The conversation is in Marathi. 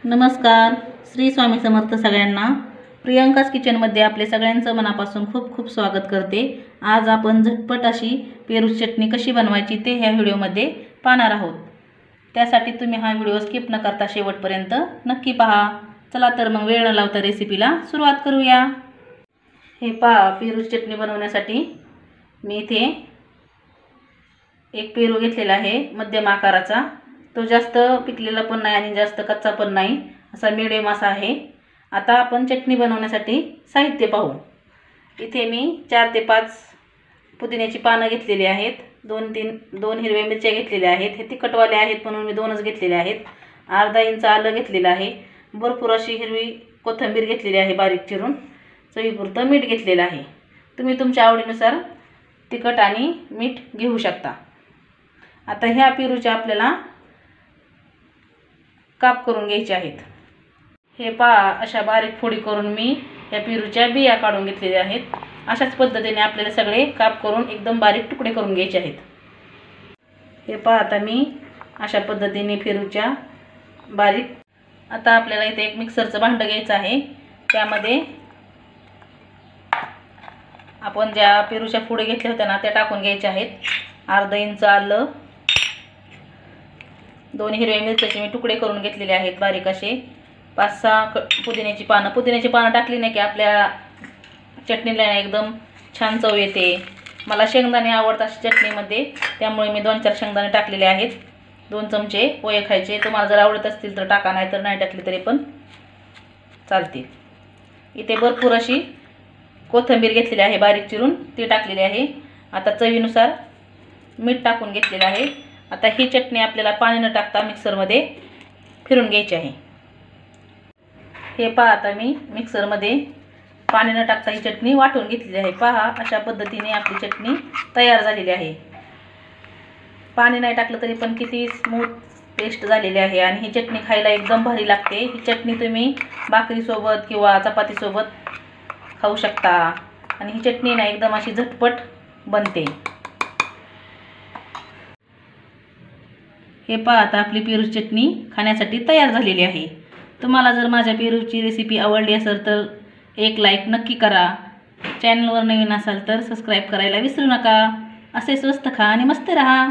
नमस्कार. श्री स्वामी समर्थ सगळ्यांना. प्रियंकास किचनमध्ये आपले सगळ्यांचं मनापासून खूप खूप स्वागत करते. आज आपण झटपट अशी पेरूची चटणी कशी बनवायची ते ह्या व्हिडिओमध्ये पाहणार आहोत. त्यासाठी तुम्ही हा व्हिडिओ स्किप न करता शेवटपर्यंत नक्की पहा. चला तर मग वेळ न लावता रेसिपीला सुरुवात करूया. हे पहा, पेरूची चटणी बनवण्यासाठी मी इथे एक पेरू घेतलेला आहे मध्यम आकाराचा. तो जास्त पिकलेला पण नाही आणि जास्त कच्चा पण नाही, असा मिडियम असा आहे. आता आपण चटणी बनवण्यासाठी साहित्य पाहू. इथे मी 4 ते 5 पुदिन्याची पानं घेतलेली आहेत. 2 हिरव्या मिरच्या घेतलेल्या आहेत. हे तिखटवाले आहेत म्हणून मी 2च घेतलेले आहेत. अर्धा इंच आलं घेतलेलं आहे. भरपूर अशी हिरवी कोथिंबीर घेतलेली आहे बारीक चिरून. चवीपुरतं मीठ घेतलेलं आहे. तुम्ही तुमच्या आवडीनुसार तिखट आणि मीठ घेऊ शकता. आता ह्या पेरूच्या आपल्याला काप करून घ्यायचे आहेत. हे पहा, अशा बारीक फोडी करून मी या पेरूच्या बिया काढून घेतलेल्या आहेत. अशाच पद्धतीने आपल्याला सगळे काप करून एकदम बारीक तुकडे करून घ्यायचे आहेत. हे पहा, आता मी अशा पद्धतीने पेरूच्या बारीक. आता आपल्याला इथे एक मिक्सरचं भांडं घ्यायचं आहे. त्यामध्ये आपण ज्या पेरूच्या फोडी घेतल्या होत्या ना त्या टाकून घ्यायच्या आहेत. अर्धा इंच आलं, 2 हिरव्या मिरच्याचे मी तुकडे करून घेतलेले आहेत बारीक असे. 5-6 पुदिन्याची पानं टाकली नाही की आपल्या चटणीला एकदम छान चव येते. मला शेंगदाणे आवडतात चटणीमध्ये, त्यामुळे मी 2-4 शेंगदाणे टाकलेले आहेत. 2 चमचे पोहे खायचे. तुम्हाला जर आवडत असतील तर टाका, नाही तर नाही टाकली तरी पण चालते. इथे भरपूर अशी कोथिंबीर घेतलेली आहे बारीक चिरून, ती टाकलेली आहे. आता चवीनुसार मीठ टाकून घेतलेलं आहे. आता ही चटणी आपल्याला पाणी न टाकता मिक्सरमध्ये फिरून घ्यायची आहे. हे पहा, आता मी मिक्सरमध्ये पाणी न टाकता ही चटणी वाटून घेतलेली आहे. पहा, अशा पद्धतीने आपली चटणी तयार झालेली आहे. पाणी नाही टाकलं तरी पण किती स्मूथ पेस्ट झालेली आहे आणि ही चटणी खायला एकदम भारी लागते. ही चटणी तुम्ही भाकरीसोबत किंवा चपातीसोबत खाऊ शकता आणि ही चटणी ना एकदम अशी झटपट बनते. हे पहा, आता आपली पेरूची चटणी खाण्यासाठी तयार झालेली आहे. तुम्हाला जर माझ्या पेरूची रेसिपी आवडली असेल तर एक लाईक नक्की करा. चॅनलवर नवीन असाल तर सबस्क्राईब करायला विसरू नका. असे स्वस्त खा आणि मस्त राहा.